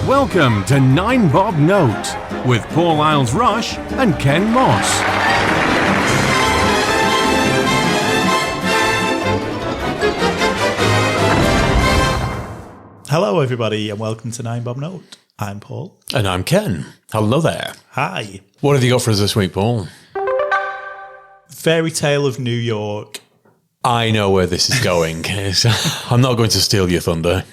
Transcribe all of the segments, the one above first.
Welcome to 9 Bob Note with Paul Isles-Rush and Ken Moss. Hello everybody and welcome to 9 Bob Note. I'm Paul. And I'm Ken. Hello there. Hi. What have you got for us this week, Paul? Fairytale of New York. I know where this is going. I'm not going to steal your thunder.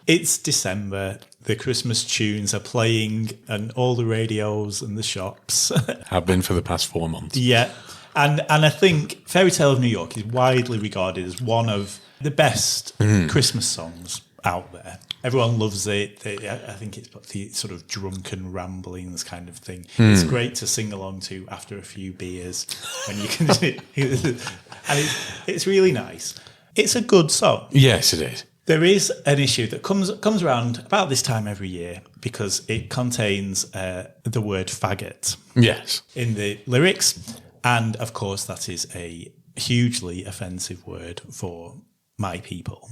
It's December. The Christmas tunes are playing and all the radios and the shops. Have been for the past 4 months. Yeah. And I think Fairytale of New York is widely regarded as one of the best Christmas songs out there. Everyone loves it. I think it's the sort of drunken ramblings kind of thing. It's great to sing along to after a few beers when you can. And it's really nice. It's a good song. Yes, it is. There is an issue that comes around about this time every year because it contains the word faggot. Yes. In the lyrics. And of course, that is a hugely offensive word for my people.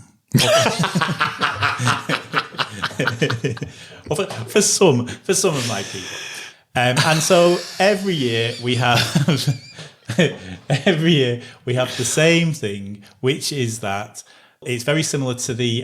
for some of my people. And so every year we have the same thing, which is that it's very similar to the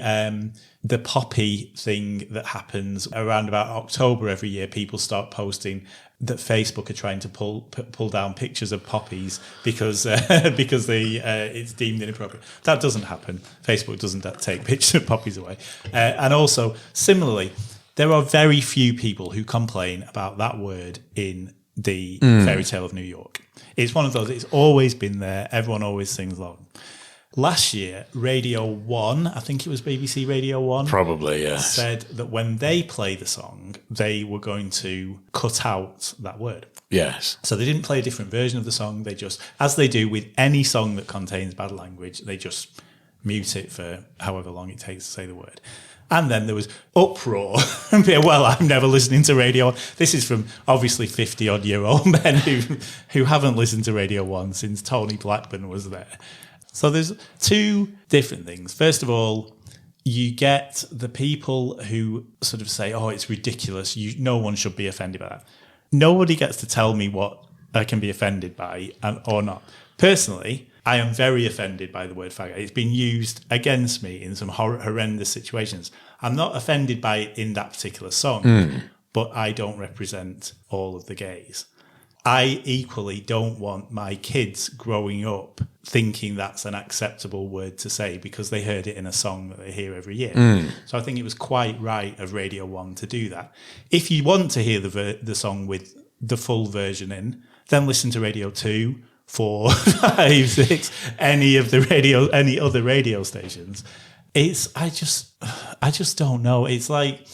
poppy thing that happens around about October every year. People start posting that Facebook are trying to pull down pictures of poppies because it's deemed inappropriate. That doesn't happen. Facebook doesn't take pictures of poppies away. And also, similarly, there are very few people who complain about that word in the Fairytale of New York. It's one of those, it's always been there. Everyone always sings along. Last year, Radio 1, I think it was BBC Radio 1. Probably, yes. Said that when they play the song, they were going to cut out that word. Yes. So they didn't play a different version of the song. They just, as they do with any song that contains bad language, they just mute it for however long it takes to say the word. And then there was uproar. Well, I'm never listening to Radio 1. This is from obviously 50-odd-year-old men who haven't listened to Radio 1 since Tony Blackburn was there. So there's two different things. First of all, you get the people who sort of say, oh, it's ridiculous. No one should be offended by that. Nobody gets to tell me what I can be offended by or not. Personally, I am very offended by the word faggot. It's been used against me in some horrendous situations. I'm not offended by it in that particular song, but I don't represent all of the gays. I equally don't want my kids growing up thinking that's an acceptable word to say because they heard it in a song that they hear every year. So I think it was quite right of Radio 1 to do that. If you want to hear the song with the full version in, then listen to Radio 2, 4, 5, 6, any other radio stations. I just don't know. It's like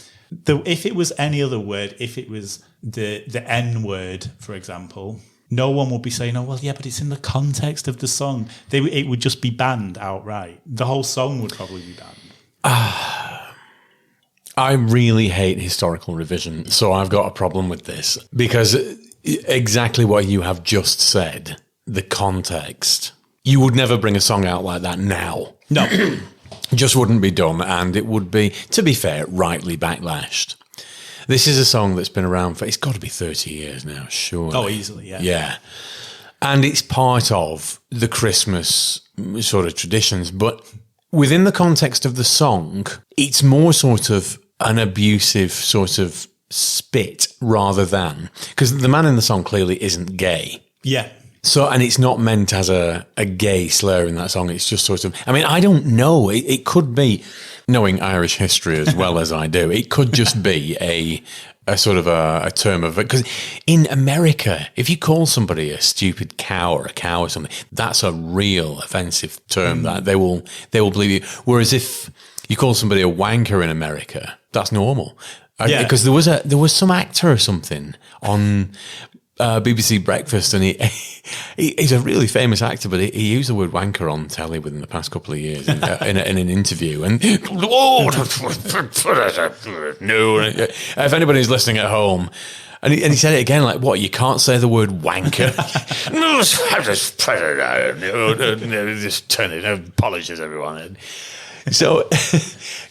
if it was any other word, if it was the N word, for example, no one would be saying, oh, well, yeah, but it's in the context of the song. It would just be banned outright. The whole song would probably be banned. I really hate historical revision, so I've got a problem with this because exactly what you have just said, the context, you would never bring a song out like that now. No. Just wouldn't be done, and it would be, to be fair, rightly backlashed. This is a song that's been around for, it's got to be 30 years now, surely. Oh, easily, yeah. Yeah. And it's part of the Christmas sort of traditions, but within the context of the song, it's more sort of an abusive sort of spit rather than, because the man in the song clearly isn't gay. Yeah. So, and it's not meant as a gay slur in that song. It's just sort of, I mean, I don't know. It could be, knowing Irish history as well as I do, it could just be a sort of a term of it. Because in America, if you call somebody a stupid cow or a cow or something, that's a real offensive term that they will believe you. Whereas if you call somebody a wanker in America, that's normal. Yeah. Because there was some actor or something on BBC Breakfast, and he's a really famous actor, but he used the word wanker on telly within the past couple of years in an interview. And no, if anybody's listening at home, and he said it again, like, what, you can't say the word wanker? No, just turn it, apologies everyone. So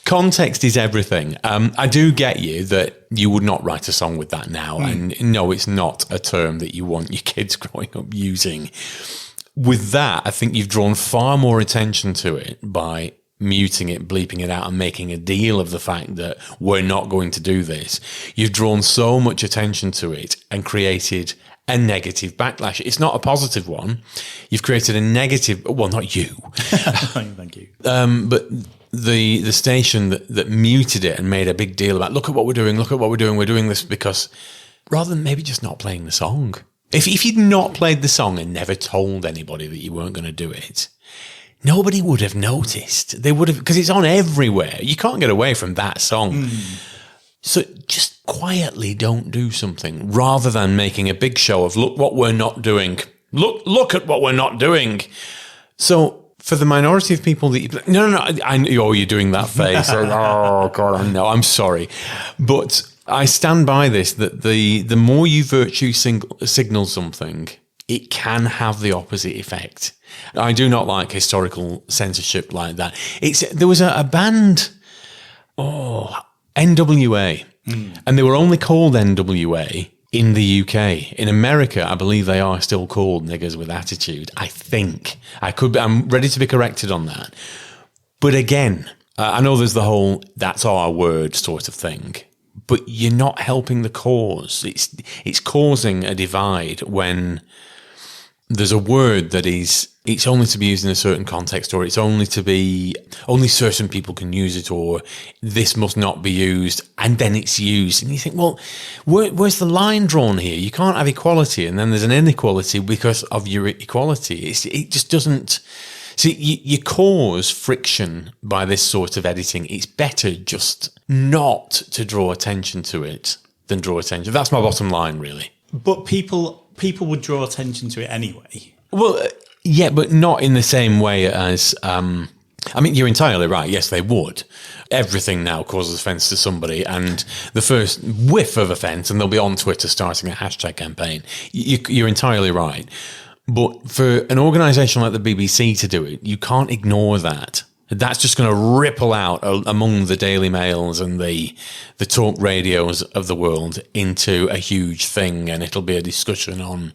context is everything. I do get you that you would not write a song with that now. And no, it's not a term that you want your kids growing up using. With that, I think you've drawn far more attention to it by muting it, bleeping it out, and making a deal of the fact that we're not going to do this. You've drawn so much attention to it and created a negative backlash. It's not a positive one. You've created a negative, well, not you. Thank you. But the station that muted it and made a big deal about, look at what we're doing, we're doing this because, rather than maybe just not playing the song. If you'd not played the song and never told anybody that you weren't going to do it, nobody would have noticed. They would have, because it's on everywhere. You can't get away from that song. So just quietly don't do something rather than making a big show of, look what we're not doing. Look at what we're not doing. So for the minority of people that you're doing that face. Oh God, I know. I'm sorry. But I stand by this, that the more you virtue signal something, it can have the opposite effect. I do not like historical censorship like that. There was a band, NWA, and they were only called NWA in the UK. In America, I believe they are still called Niggers with Attitude. I think. I'm ready to be corrected on that. But again, I know there's the whole "that's our word" sort of thing. But you're not helping the cause. It's causing a divide when there's a word that it's only to be used in a certain context, or it's only certain people can use it, or this must not be used, and then it's used. And you think, well, where's the line drawn here? You can't have equality, and then there's an inequality because of your equality. It just doesn't. See, you cause friction by this sort of editing. It's better just not to draw attention to it than draw attention. That's my bottom line, really. But people would draw attention to it anyway. Well, yeah, but not in the same way as... you're entirely right. Yes, they would. Everything now causes offence to somebody, and the first whiff of offence, and they'll be on Twitter starting a hashtag campaign. You're entirely right. But for an organisation like the BBC to do it, you can't ignore that. That's just going to ripple out among the Daily Mails and the talk radios of the world into a huge thing, and it'll be a discussion on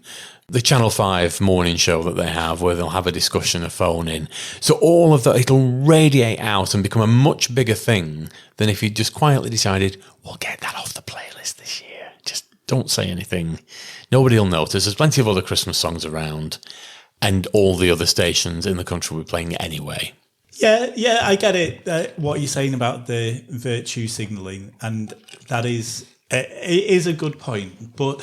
the Channel 5 morning show that they have, where they'll have a discussion, a phone in. So all of that, it'll radiate out and become a much bigger thing than if you just quietly decided, we'll get that off the playlist this year. Just don't say anything. Nobody will notice. There's plenty of other Christmas songs around, and all the other stations in the country will be playing it anyway. Yeah, I get it. What you're saying about the virtue signalling, and it is a good point. But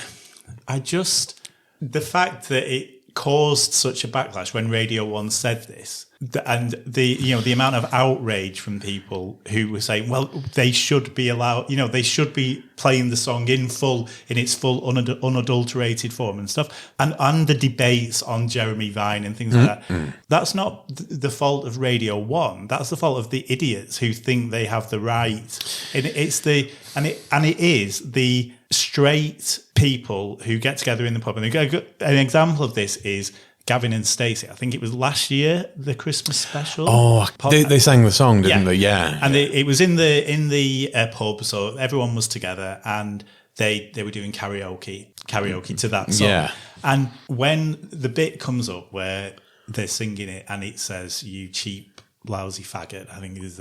the fact that it caused such a backlash when Radio 1 said this, and the amount of outrage from people who were saying, well, they should be allowed, they should be playing the song in its full unadulterated form and stuff, and the debates on Jeremy Vine and things like that. That's not the fault of Radio 1. That's the fault of the idiots who think they have the right. And it is the straight people who get together in the pub. And an example of this is Gavin and Stacey. I think it was last year, the Christmas special. Oh, they sang the song, didn't they? Yeah. And it was in the pub, so everyone was together, and they were doing karaoke to that song. Yeah. And when the bit comes up where they're singing it and it says, "You cheap, lousy faggot," I think it is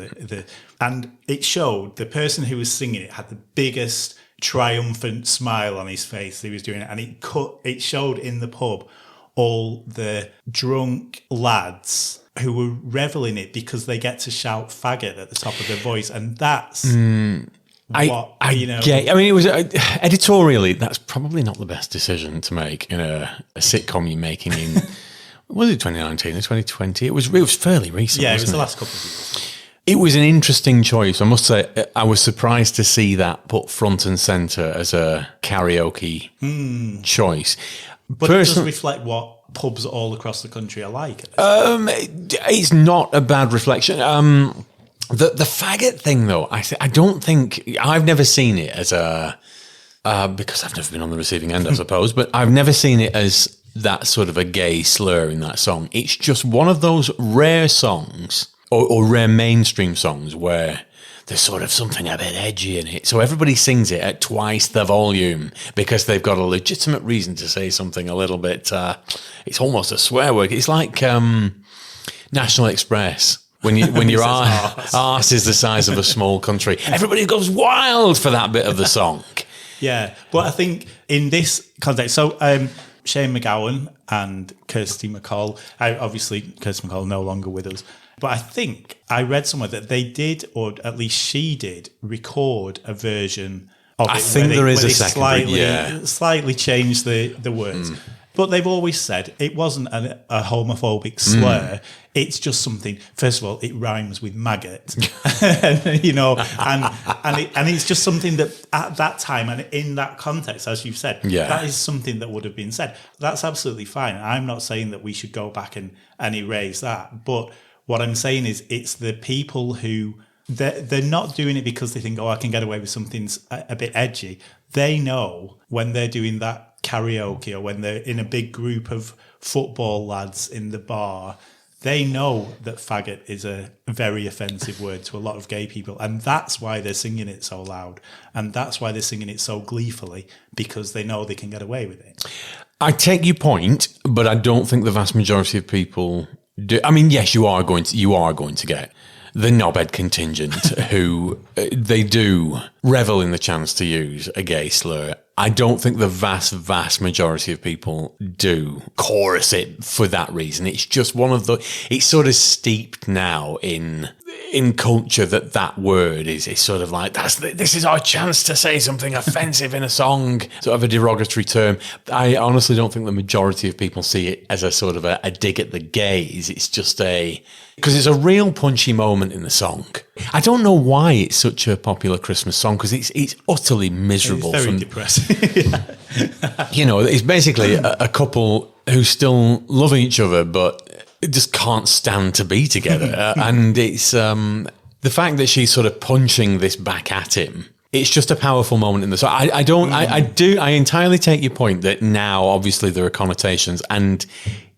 and it showed the person who was singing it had the biggest triumphant smile on his face. He was doing it, and it showed in the pub all the drunk lads who were reveling it because they get to shout faggot at the top of their voice, and that's it was editorially, that's probably not the best decision to make in a sitcom you're making in was it 2019 or 2020? It was fairly recent. Yeah, it was the last couple of years. It was an interesting choice. I must say, I was surprised to see that put front and centre as a karaoke choice. But it does reflect what pubs all across the country are like. It's not a bad reflection. The faggot thing, though, I don't think... I've never seen it as a... because I've never been on the receiving end, I suppose, but I've never seen it as that sort of a gay slur in that song. It's just one of those rare songs or rare mainstream songs where there's sort of something a bit edgy in it. So everybody sings it at twice the volume because they've got a legitimate reason to say something a little bit, it's almost a swear word. It's like National Express. When your arse is the size of a small country, everybody goes wild for that bit of the song. Yeah, but I think in this context, so Shane McGowan and Kirsty MacColl, obviously Kirsty MacColl no longer with us, but I think I read somewhere that they did, or at least she did, record a version of it. I think there is a second, slightly changed the words. But they've always said it wasn't a homophobic slur. It's just something. First of all, it rhymes with maggot, and it's just something that at that time and in that context, as you've said, that is something that would have been said. That's absolutely fine. I'm not saying that we should go back and erase that. But what I'm saying is, it's the people who they're not doing it because they think, oh, I can get away with something a bit edgy. They know when they're doing that karaoke or when they're in a big group of football lads in the bar, they know that faggot is a very offensive word to a lot of gay people, and that's why they're singing it so loud, and that's why they're singing it so gleefully, because they know they can get away with it. I take your point, but I don't think the vast majority of people do. I mean, yes, you are going to get the knobhead contingent who they do revel in the chance to use a gay slur. I don't think the vast majority of people do chorus it for that reason. It's just it's sort of steeped now in culture that word is sort of like, this is our chance to say something offensive in a song, sort of a derogatory term. I honestly don't think the majority of people see it as a sort of a dig at the gays. It's just because it's a real punchy moment in the song. I don't know why it's such a popular Christmas song, because it's utterly miserable. It's very depressing. You know, it's basically a couple who still love each other, but just can't stand to be together. And it's the fact that she's sort of punching this back at him. It's just a powerful moment in the song. I entirely take your point that now obviously there are connotations, and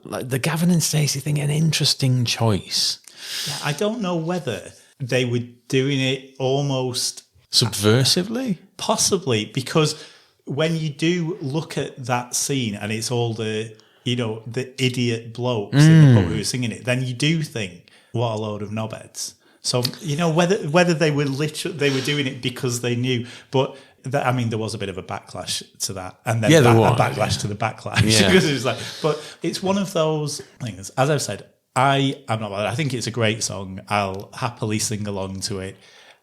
like the Gavin and Stacey thing, an interesting choice. Yeah, I don't know whether they were doing it almost subversively, possibly, because when you do look at that scene and it's all the idiot blokes in the pub who are singing it, then you do think, what a load of knobheads. So, whether they were doing it because they knew, but there was a bit of a backlash to that, and then a backlash to the backlash. Because it was like, but it's one of those things. As I've said, I'm not bothered. I think it's a great song. I'll happily sing along to it.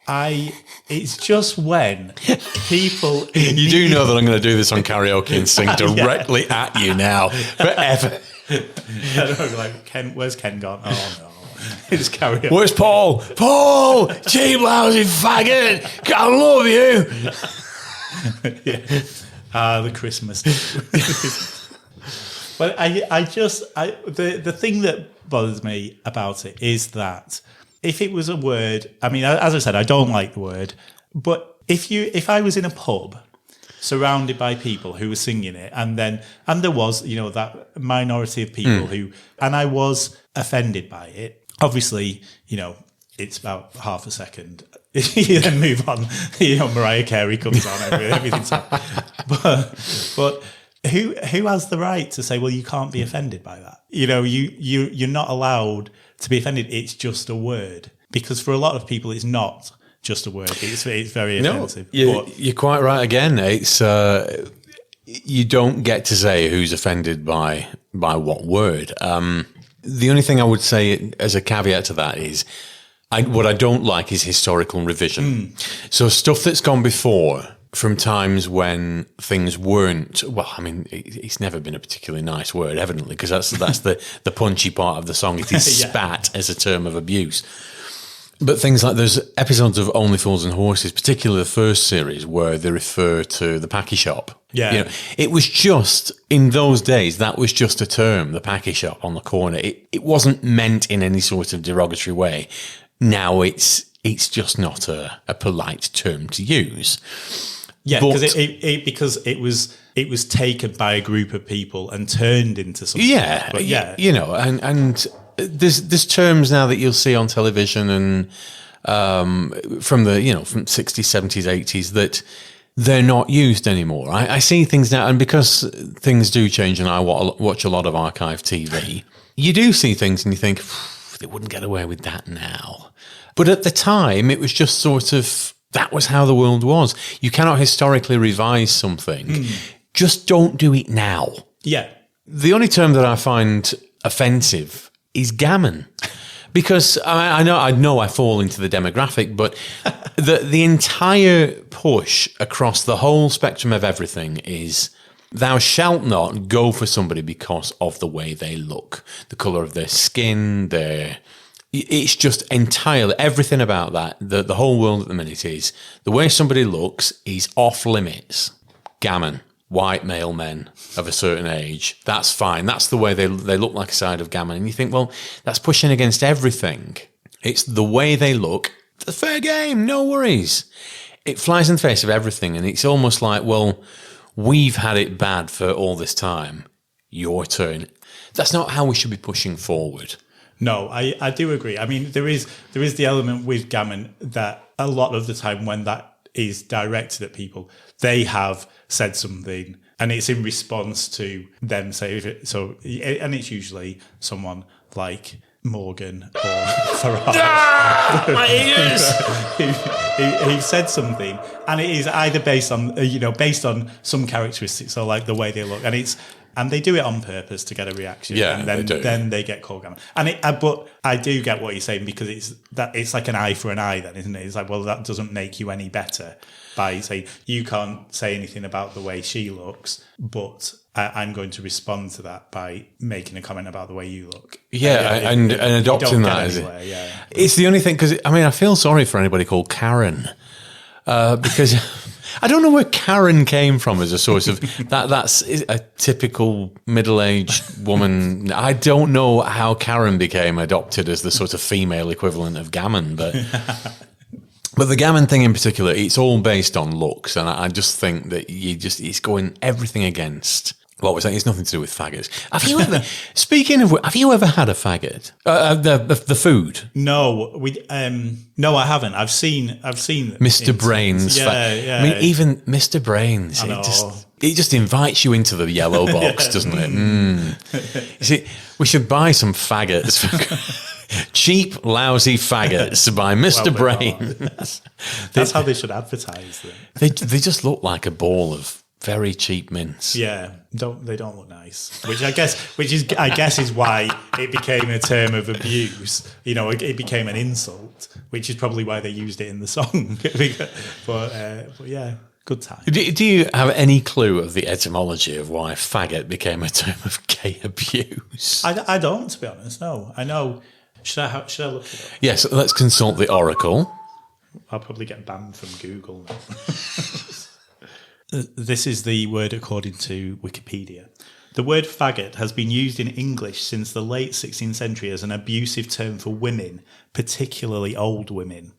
It's just when people... You do know that I'm going to do this on karaoke and sing directly at you now, forever. Where's Ken gone? Oh, no. It's karaoke. Where's Paul? Paul! Cheap, lousy faggot! I love you! The Christmas. But the thing that bothers me about it is that if it was a word, I mean, as I said, I don't like the word, but if I was in a pub surrounded by people who were singing it, and there was, that minority of people who, and I was offended by it, obviously, it's about half a second. You then move on. Mariah Carey comes on, everything's on. But who has the right to say, well, you can't be offended by that? You're not allowed to be offended. It's just a word. Because for a lot of people, it's not just a word. It's very offensive. No, you're quite right. Again, it's you don't get to say who's offended by what word. The only thing I would say as a caveat to that is, what I don't like is historical revision. So stuff that's gone before, from times when things weren't, well, I mean, it's never been a particularly nice word, evidently, because that's the punchy part of the song. It is spat as a term of abuse. But things like, there's episodes of Only Fools and Horses, particularly the first series, where they refer to the packy shop. Yeah. It was just, in those days, that was just a term, the packy shop on the corner. It wasn't meant in any sort of derogatory way. Now it's just not a polite term to use. Yeah, because it was taken by a group of people and turned into something. Yeah, but and there's terms now that you'll see on television and from the from 60s, 70s, 80s that they're not used anymore. I see things now, and because things do change, and I watch a lot of archive TV, you do see things and you think they wouldn't get away with that now. But at the time, it was just sort of that was how the world was. You cannot historically revise something. Just don't do it now. Yeah. The only term that I find offensive is gammon. Because I know I fall into the demographic, but the entire push across the whole spectrum of everything is thou shalt not go for somebody because of the way they look, the colour of their skin, it's just entirely everything about that. The whole world at the minute is the way somebody looks is off limits. Gammon. White male men of a certain age, that's fine. That's the way they look like a side of gammon. And you think, well, that's pushing against everything. It's the way they look. It's a fair game, no worries. It flies in the face of everything. And it's almost like, well, we've had it bad for all this time. Your turn. That's not how we should be pushing forward. No, I do agree. I mean, there is the element with gammon that a lot of the time when that is directed at people, they have said something and it's in response to them saying and it's usually someone like Morgan or Farage My ears! who said something, and it is either based on some characteristics, or like the way they look, and they do it on purpose to get a reaction. Yeah, and then they get called gammon. And but I do get what you're saying, because it's like an eye for an eye, then, isn't it? It's like, well, that doesn't make you any better by saying you can't say anything about the way she looks, but I'm going to respond to that by making a comment about the way you look. Yeah, and adopting that. Yeah. It's the only thing, because I feel sorry for anybody called Karen, because I don't know where Karen came from as a source of that's a typical middle-aged woman. I don't know how Karen became adopted as the sort of female equivalent of gammon, but the gammon thing in particular, it's all based on looks, and I just think that it's going everything against what we're saying. It's nothing to do with faggots. Have you ever, speaking of, have you ever had a faggot? The food? No, no, I haven't. I've seen Mr. Brains. Yeah. I mean, even Mr. Brains, it just invites you into the yellow box, doesn't it? You see, we should buy some faggots. Cheap, lousy faggots by Mr. Brains. That's how they should advertise them. They just look like a ball of very cheap mints. Yeah, they don't look nice. Which I guess is why it became a term of abuse. It became an insult, which is probably why they used it in the song. but yeah, good time. Do you have any clue of the etymology of why faggot became a term of gay abuse? I don't, to be honest. No, I know. Should I look it up? Yes, let's consult the oracle. I'll probably get banned from Google now. This is the word according to Wikipedia. The word faggot has been used in English since the late 16th century as an abusive term for women, particularly old women,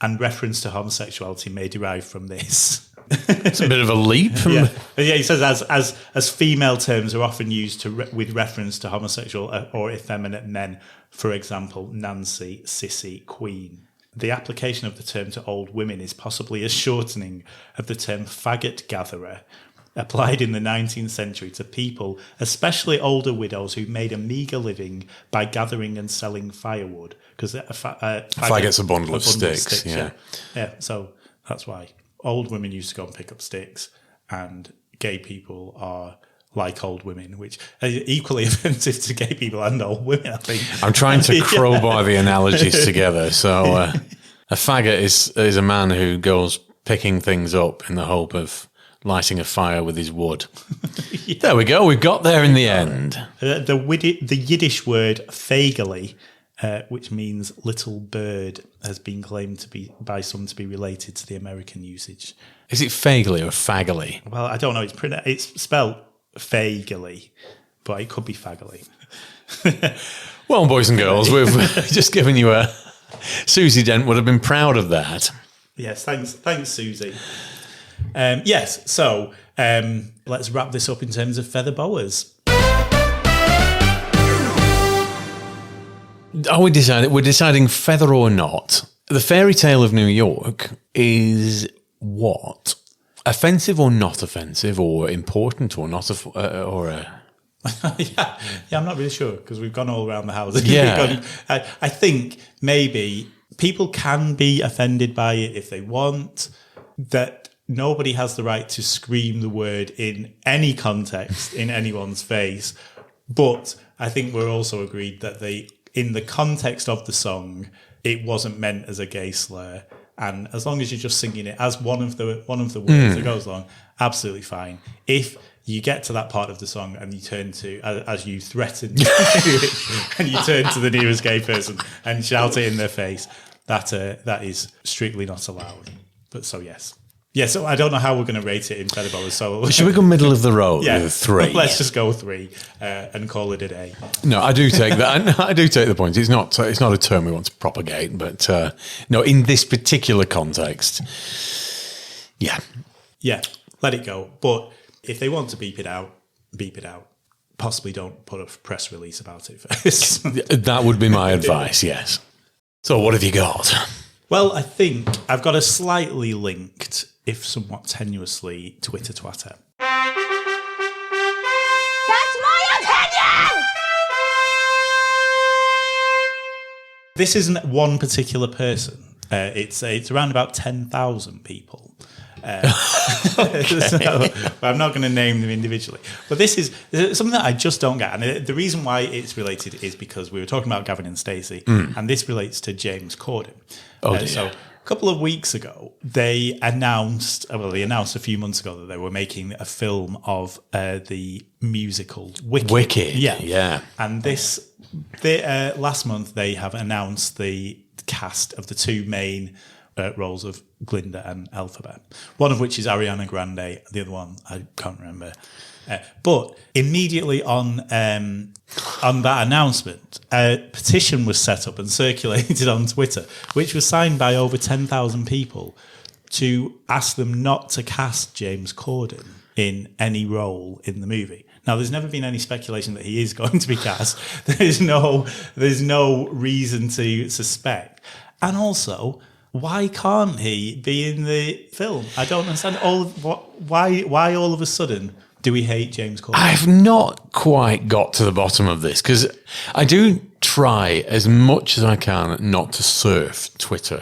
and reference to homosexuality may derive from this. It's a bit of a leap. Yeah, he says as female terms are often used with reference to homosexual or effeminate men, for example, Nancy, Sissy, Queen. The application of the term to old women is possibly a shortening of the term faggot gatherer, applied in the 19th century to people, especially older widows, who made a meagre living by gathering and selling firewood. Because faggot's a bundle of sticks. Yeah, so that's why old women used to go and pick up sticks, and gay people are like old women, which is equally offensive to gay people and old women, I think. I'm trying to crowbar the analogies together. So a faggot is a man who goes picking things up in the hope of lighting a fire with his wood. Yeah. There we go. We got there in the end. The Yiddish word fagely, which means little bird, has been claimed by some to be related to the American usage. Is it fagely or fagly? Well, I don't know. It's spelled fagely, but it could be fagly. Well, boys and girls, we've just given you a... Susie Dent would have been proud of that. Yes, thanks, Susie. Yes, so let's wrap this up in terms of feather boas. Are we deciding? We're deciding feather or not. The Fairy Tale of New York is what? Offensive or not offensive, or important or not, yeah, I'm not really sure because we've gone all around the house. Yeah. I think maybe people can be offended by it if they want. That nobody has the right to scream the word in any context in anyone's face. But I think we're also agreed that in the context of the song, it wasn't meant as a gay slur. And as long as you're just singing it as one of the words that goes along, absolutely fine. If you get to that part of the song and you turn to, as you threatened, and you turn to the nearest gay person and shout it in their face, that is strictly not allowed. But so yes. Yeah, so I don't know how we're going to rate it in Featherballers. So should we go middle of the road with 3? Let's just go 3 and call it a day. No, I do take that. I do take the point. It's not a term we want to propagate, but no, in this particular context, yeah, let it go. But if they want to beep it out. Possibly don't put a press release about it first. That would be my advice. Yes. So what have you got? Well, I think I've got a slightly linked, if somewhat tenuously, Twitter twatter. That's my opinion! This isn't one particular person. It's around about 10,000 people. So, I'm not going to name them individually. But this is something that I just don't get. And the reason why it's related is because we were talking about Gavin and Stacey, and this relates to James Corden. So a couple of weeks ago, they announced a few months ago that they were making a film of the musical Wicked. Wicked, yeah. And last month, they have announced the cast of the 2 main roles of Glinda and Elphaba, one of which is Ariana Grande, the other one I can't remember. But immediately on that announcement, a petition was set up and circulated on Twitter, which was signed by over 10,000 people to ask them not to cast James Corden in any role in the movie. Now, there's never been any speculation that he is going to be cast. There's no reason to suspect. And also, why can't he be in the film? I don't understand why all of a sudden do we hate James Corden? I've not quite got to the bottom of this because I do try as much as I can not to surf Twitter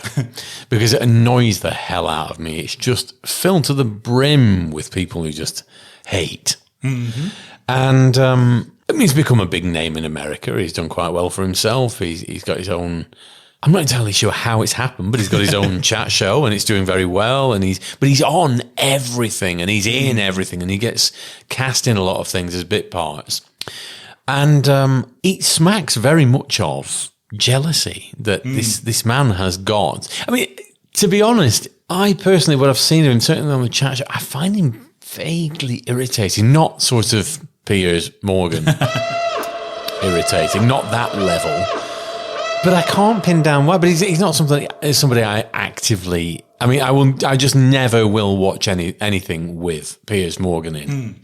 because it annoys the hell out of me. It's just filled to the brim with people who just hate. Mm-hmm. And I mean, he's become a big name in America. He's done quite well for himself. He's got his own... I'm not entirely sure how it's happened, but he's got his own chat show and it's doing very well. And he's on everything and he's in everything and he gets cast in a lot of things as bit parts. And it smacks very much of jealousy that this man has got. I mean, to be honest, I personally, what I've seen of him, certainly on the chat show, I find him vaguely irritating, not sort of Piers Morgan irritating, not that level. But I can't pin down why. But he's not somebody I actively. I mean, I just never will watch anything with Piers Morgan in.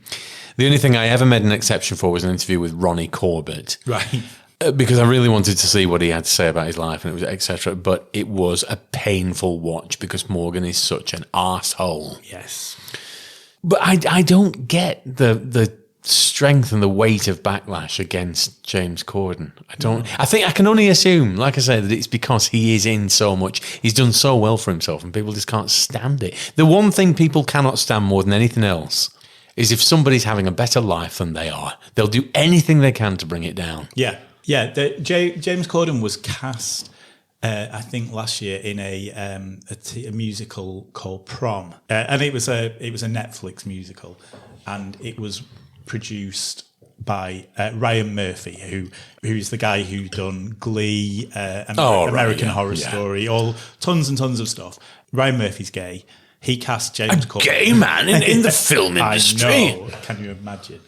The only thing I ever made an exception for was an interview with Ronnie Corbett, right? Because I really wanted to see what he had to say about his life and it was etc. But it was a painful watch because Morgan is such an arsehole. Yes. But I don't get the strength and the weight of backlash against James Corden. I don't. I think I can only assume, like I say, that it's because he is in so much. He's done so well for himself, and people just can't stand it. The one thing people cannot stand more than anything else is if somebody's having a better life than they are. They'll do anything they can to bring it down. Yeah. James Corden was cast, I think, last year in a musical called Prom, and it was a Netflix musical, and it was produced by Ryan Murphy, who's the guy who done Glee, American Horror Story, all tons and tons of stuff. Ryan Murphy's gay. He cast James Corden. Gay man in the film industry. I know. Can you imagine?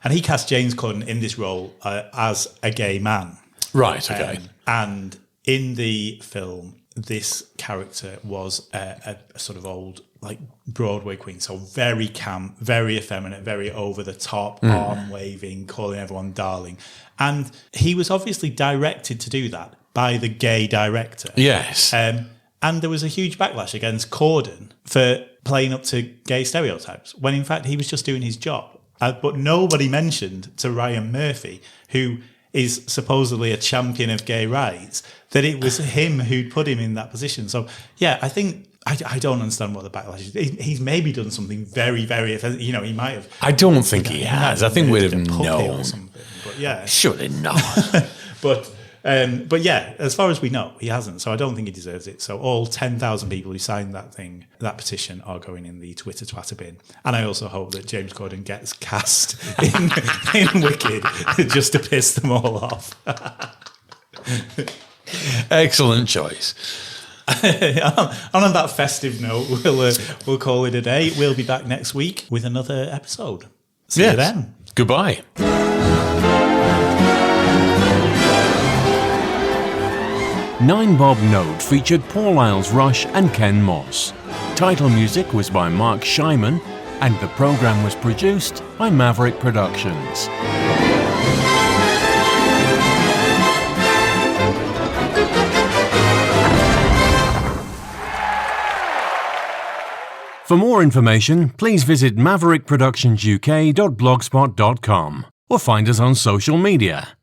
And he cast James Corden in this role as a gay man. Right. Okay. And in the film, this character was a sort of old like Broadway queen, so very camp, very effeminate, very over the top, arm waving, calling everyone darling. And he was obviously directed to do that by the gay director. Yes. And there was a huge backlash against Corden for playing up to gay stereotypes, when in fact he was just doing his job. But nobody mentioned to Ryan Murphy, who is supposedly a champion of gay rights, that it was him who'd put him in that position. So, yeah, I think... I don't understand what the backlash is. He's maybe done something very, very offensive. You know, he might have... I don't think he has. I think we'd have known. Or something. But yeah. Surely not. But yeah, as far as we know, he hasn't. So I don't think he deserves it. So all 10,000 people who signed that petition are going in the Twitter Twatter bin. And I also hope that James Corden gets cast in Wicked just to piss them all off. Excellent choice. On that festive note, we'll call it a day. We'll be back next week with another episode. See you then. Goodbye. Nine Bob Note featured Paul Isles-Rush and Ken Moss. Title music was by Mark Scheiman, and the programme was produced by Maverick Productions. For more information, please visit maverickproductionsuk.blogspot.com or find us on social media.